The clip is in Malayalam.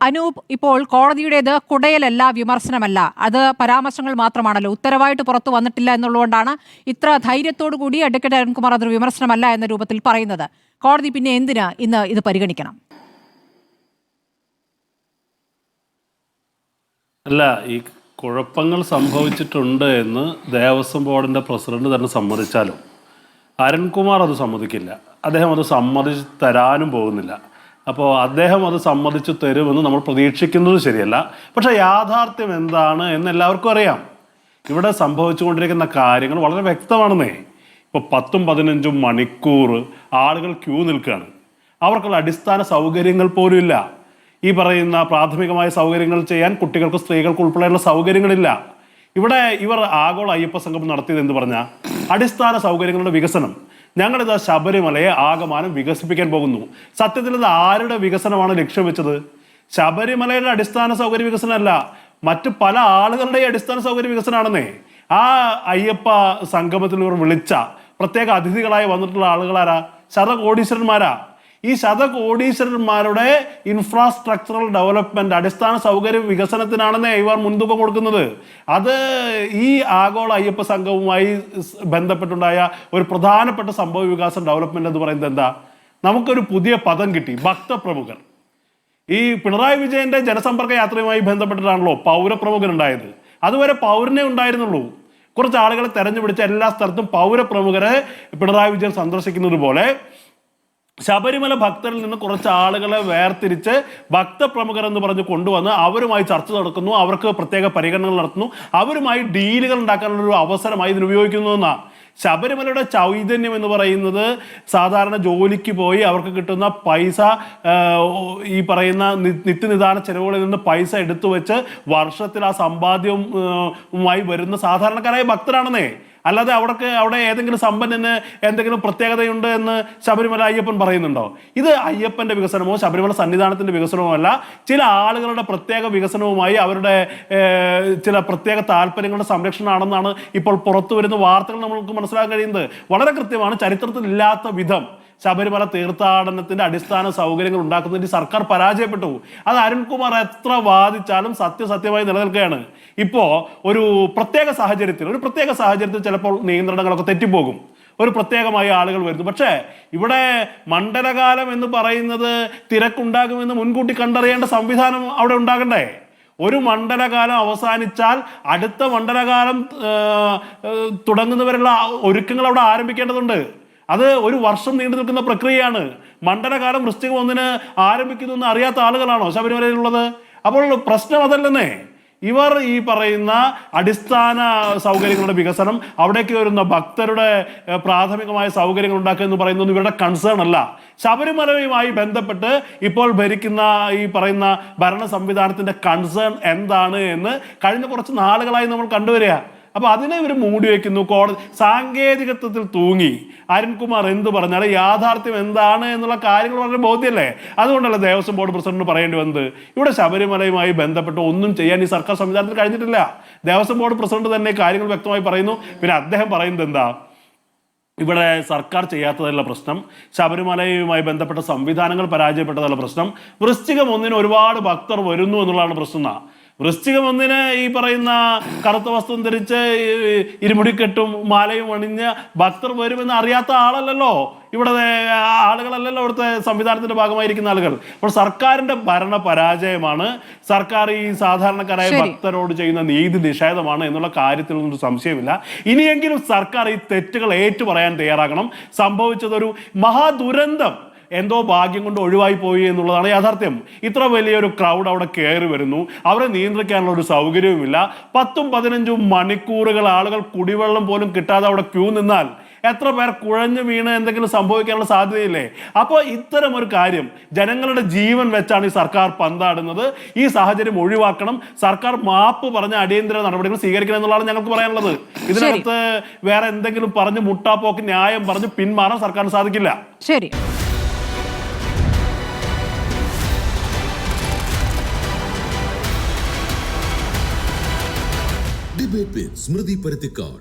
അനൂപ്, ഇപ്പോൾ കോടതിയുടേത് കുടയലല്ല, വിമർശനമല്ല, അത് പരാമർശങ്ങൾ മാത്രമാണല്ലോ. ഉത്തരവായിട്ട് പുറത്തു വന്നിട്ടില്ല എന്നുള്ളതുകൊണ്ടാണ് ഇത്ര ധൈര്യത്തോടു കൂടി അഡ്വക്കേറ്റ് അരുൺകുമാർ അതൊരു വിമർശനമല്ല എന്ന രൂപത്തിൽ പറയുന്നത്. കോടതി പിന്നെ എന്തിനാ ഇന്ന് ഇത് പരിഗണിക്കണം? അല്ല, ഈ കുഴപ്പങ്ങൾ സംഭവിച്ചിട്ടുണ്ട് എന്ന് ദേവസ്വം ബോർഡിൻ്റെ പ്രസിഡന്റ് തന്നെ സമ്മതിച്ചാലും അരുൺകുമാർ അത് സമ്മതിക്കില്ല. അദ്ദേഹം അത് സമ്മതിച്ച് തരാനും പോകുന്നില്ല. അപ്പോൾ അദ്ദേഹം അത് സമ്മതിച്ചു തരുമെന്ന് നമ്മൾ പ്രതീക്ഷിക്കുന്നത് ശരിയല്ല. പക്ഷേ യാഥാർത്ഥ്യം എന്താണ് എന്ന് എല്ലാവർക്കും അറിയാം. ഇവിടെ സംഭവിച്ചുകൊണ്ടിരിക്കുന്ന കാര്യങ്ങൾ വളരെ വ്യക്തമാണെന്നേ. ഇപ്പോൾ 10-15 മണിക്കൂർ ആളുകൾ ക്യൂ നിൽക്കുകയാണ്. അവർക്കുള്ള അടിസ്ഥാന സൗകര്യങ്ങൾ പോലും ഇല്ല. ഈ പറയുന്ന പ്രാഥമികമായ സൗകര്യങ്ങൾ ചെയ്യാൻ കുട്ടികൾക്ക്, സ്ത്രീകൾക്ക് ഉൾപ്പെടെയുള്ള സൗകര്യങ്ങളില്ല. ഇവിടെ ഇവർ ആഗോള അയ്യപ്പ സംഗമം നടത്തിയത് എന്ന് പറഞ്ഞാൽ അടിസ്ഥാന സൗകര്യങ്ങളുടെ വികസനം. ഞങ്ങളിത് ശബരിമലയെ ആകമാനം വികസിപ്പിക്കാൻ പോകുന്നു. സത്യത്തിൽ ഇത് ആരുടെ വികസനമാണ് ലക്ഷ്യം വെച്ചത്? ശബരിമലയുടെ അടിസ്ഥാന സൗകര്യ വികസനമല്ല, മറ്റു പല ആളുകളുടെ അടിസ്ഥാന സൗകര്യ വികസനമാണെന്നേ. ആ അയ്യപ്പ സംഗമത്തിൽ ഇവർ വിളിച്ച പ്രത്യേക അതിഥികളായി വന്നിട്ടുള്ള ആളുകളാരാ? ശതകോടീശ്വരന്മാരാ. ഈ ശതകോടീശ്വരന്മാരുടെ ഇൻഫ്രാസ്ട്രക്ചറൽ ഡെവലപ്മെന്റ്, അടിസ്ഥാന സൗകര്യ വികസനത്തിനാണെന്നേ ഇവർ മുൻതൂക്കം കൊടുക്കുന്നത്. അത് ഈ ആഗോള അയ്യപ്പ സംഘവുമായി ബന്ധപ്പെട്ടുണ്ടായ ഒരു പ്രധാനപ്പെട്ട സംഭവ വികാസം ഡെവലപ്മെന്റ് എന്ന് പറയുന്നത് എന്താ? നമുക്കൊരു പുതിയ പദം കിട്ടി, ഭക്തപ്രമുഖർ. ഈ പിണറായി വിജയന്റെ ജനസമ്പർക്ക യാത്രയുമായി ബന്ധപ്പെട്ടിട്ടാണല്ലോ പൗരപ്രമുഖൻ ഉണ്ടായത്. അതുവരെ പൗരനെ ഉണ്ടായിരുന്നുള്ളൂ. കുറച്ച് ആളുകളെ തെരഞ്ഞുപിടിച്ച എല്ലാ സ്ഥലത്തും പൗരപ്രമുഖരെ പിണറായി വിജയൻ സന്ദർശിക്കുന്നത് പോലെ ശബരിമല ഭക്തരിൽ നിന്ന് കുറച്ച് ആളുകളെ വേർതിരിച്ച് ഭക്തപ്രമുഖർ എന്ന് പറഞ്ഞ് കൊണ്ടുവന്ന് അവരുമായി ചർച്ച നടക്കുന്നു, അവർക്ക് പ്രത്യേക പരിഗണനകൾ നടത്തുന്നു, അവരുമായി ഡീലുകൾ ഉണ്ടാക്കാനുള്ള ഒരു അവസരമായി ഇതിന് ഉപയോഗിക്കുന്നു എന്നാണ്. ശബരിമലയുടെ ചൈതന്യം എന്ന് പറയുന്നത് സാധാരണ ജോലിക്ക് പോയി അവർക്ക് കിട്ടുന്ന പൈസ, ഈ പറയുന്ന നിത്യനിദാന ചെലവുകളിൽ നിന്ന് പൈസ എടുത്തു വെച്ച് വർഷത്തിൽ ആ സമ്പാദ്യവുമായി വരുന്ന സാധാരണക്കാരായ ഭക്തരാണെന്നേ. അല്ലാതെ അവിടെ ഏതെങ്കിലും സമ്പന്നന് എന്തെങ്കിലും പ്രത്യേകതയുണ്ട് എന്ന് ശബരിമല അയ്യപ്പൻ പറയുന്നുണ്ടോ? ഇത് അയ്യപ്പന്റെ വികസനമോ ശബരിമല സന്നിധാനത്തിന്റെ വികസനമോ അല്ല, ചില ആളുകളുടെ പ്രത്യേക വികസനവുമായി അവരുടെ ചില പ്രത്യേക താല്പര്യങ്ങളുടെ സംരക്ഷണമാണെന്നാണ് ഇപ്പോൾ പുറത്തു വരുന്ന വാർത്തകൾ നമുക്ക് മനസ്സിലാക്കാൻ കഴിയുന്നത്. വളരെ കൃത്യമാണ്. ചരിത്രത്തിൽ ഇല്ലാത്ത വിധം ശബരിമല തീർത്ഥാടനത്തിന്റെ അടിസ്ഥാന സൗകര്യങ്ങൾ ഉണ്ടാക്കുന്നതിന് സർക്കാർ പരാജയപ്പെട്ടു. അത് അരുൺകുമാർ എത്ര വാദിച്ചാലും സത്യസത്യമായി നിലനിൽക്കുകയാണ്. ഇപ്പോ ഒരു പ്രത്യേക സാഹചര്യത്തിൽ ചിലപ്പോൾ നിയന്ത്രണങ്ങളൊക്കെ തെറ്റിപ്പോകും, ഒരു പ്രത്യേകമായ ആളുകൾ വരുന്നു. പക്ഷേ ഇവിടെ മണ്ഡലകാലം എന്ന് പറയുന്നത് തിരക്കുണ്ടാകുമെന്ന് മുൻകൂട്ടി കണ്ടറിയേണ്ട സംവിധാനം അവിടെ ഉണ്ടാകണ്ടേ? ഒരു മണ്ഡലകാലം അവസാനിച്ചാൽ അടുത്ത മണ്ഡലകാലം തുടങ്ങുന്നവരുള്ള ഒരുക്കങ്ങൾ അവിടെ ആരംഭിക്കേണ്ടതുണ്ട്. അത് ഒരു വർഷം നീണ്ടു നിൽക്കുന്ന പ്രക്രിയയാണ്. മണ്ഡലകാലം വൃശ്ചികം 1 ആരംഭിക്കുന്നു എന്ന് അറിയാത്ത ആളുകളാണോ ശബരിമലയിലുള്ളത്? അപ്പോൾ പ്രശ്നം അതല്ലെന്നേ. ഇവർ ഈ പറയുന്ന അടിസ്ഥാന സൗകര്യങ്ങളുടെ വികസനം, അവിടേക്ക് വരുന്ന ഭക്തരുടെ പ്രാഥമികമായ സൗകര്യങ്ങൾ ഉണ്ടാക്കുക എന്ന് പറയുന്നത് ഇവരുടെ കൺസേൺ അല്ല. ശബരിമലയുമായി ബന്ധപ്പെട്ട് ഇപ്പോൾ ഭരിക്കുന്ന ഈ പറയുന്ന ഭരണ സംവിധാനത്തിന്റെ കൺസേൺ എന്താണ് എന്ന് കഴിഞ്ഞ കുറച്ച് നാളുകളായി നമ്മൾ കണ്ടുവരിക. അപ്പൊ അതിനെ ഇവർ മൂടി വയ്ക്കുന്നു. കോടതി സാങ്കേതികത്വത്തിൽ തൂങ്ങി അരുൺകുമാർ എന്ത് പറഞ്ഞാലും യാഥാർത്ഥ്യം എന്താണ് എന്നുള്ള കാര്യങ്ങൾ വളരെ ബോധ്യമല്ലേ. അതുകൊണ്ടല്ലേ ദേവസ്വം ബോർഡ് പ്രസിഡന്റ് പറയേണ്ടി വന്നത് ഇവിടെ ശബരിമലയുമായി ബന്ധപ്പെട്ട് ഒന്നും ചെയ്യാൻ ഈ സർക്കാർ സംവിധാനത്തിൽ കഴിഞ്ഞിട്ടില്ല. ദേവസ്വം ബോർഡ് പ്രസിഡന്റ് തന്നെ കാര്യങ്ങൾ വ്യക്തമായി പറയുന്നു. പിന്നെ അദ്ദേഹം പറയുന്നത് എന്താ? ഇവിടെ സർക്കാർ ചെയ്യാത്തതല്ല പ്രശ്നം, ശബരിമലയുമായി ബന്ധപ്പെട്ട സംവിധാനങ്ങൾ പരാജയപ്പെട്ടതല്ല പ്രശ്നം, വൃശ്ചികം 1 ഒരുപാട് ഭക്തർ വരുന്നു എന്നുള്ളതാണ് പ്രശ്നം. വൃശ്ചികം 1 ഈ പറയുന്ന കറുത്ത വസ്ത്രം ധരിച്ച് ഇരുമുടിക്കെട്ടും മാലയും അണിഞ്ഞ് ഭക്തർ വരുമെന്ന് അറിയാത്ത ആളല്ലല്ലോ ഇവിടെ ആളുകളല്ലല്ലോ ഇവിടുത്തെ സംവിധാനത്തിന്റെ ഭാഗമായിരിക്കുന്ന ആളുകൾ. അപ്പോൾ സർക്കാരിന്റെ ഭരണ പരാജയമാണ്, സർക്കാർ ഈ സാധാരണക്കാരായ ഭക്തരോട് ചെയ്യുന്ന നീതി നിഷേധമാണ് എന്നുള്ള കാര്യത്തിൽ ഒന്നും സംശയമില്ല. ഇനിയെങ്കിലും സർക്കാർ ഈ തെറ്റുകൾ ഏറ്റുപറയാൻ തയ്യാറാകണം. സംഭവിച്ചതൊരു മഹാദുരന്തം എന്തോ ഭാഗ്യം കൊണ്ട് ഒഴിവായി പോയി എന്നുള്ളതാണ് യാഥാർത്ഥ്യം. ഇത്ര വലിയൊരു ക്രൗഡ് അവിടെ കയറി വരുന്നു, അവരെ നിയന്ത്രിക്കാനുള്ള ഒരു സൗകര്യവുമില്ല. 10-15 മണിക്കൂറുകൾ ആളുകൾ കുടിവെള്ളം പോലും കിട്ടാതെ അവിടെ ക്യൂ നിന്നാൽ എത്ര പേർ കുഴഞ്ഞു വീണ് എന്തെങ്കിലും സംഭവിക്കാനുള്ള സാധ്യതയില്ലേ? അപ്പോൾ ഇത്തരം ഒരു കാര്യം, ജനങ്ങളുടെ ജീവൻ വെച്ചാണ് ഈ സർക്കാർ പന്താടുന്നത്. ഈ സാഹചര്യം ഒഴിവാക്കണം. സർക്കാർ മാപ്പ് പറഞ്ഞ അടിയന്തര നടപടികൾ സ്വീകരിക്കണം എന്നുള്ളതാണ് ഞങ്ങൾക്ക് പറയാനുള്ളത്. ഇതിനകത്ത് വേറെ എന്തെങ്കിലും പറഞ്ഞ് മുട്ടാപ്പോക്ക് ന്യായം പറഞ്ഞ് പിന്മാറാൻ സർക്കാരിന് സാധിക്കില്ല. ശരി. Debate with Smriti Parithikar.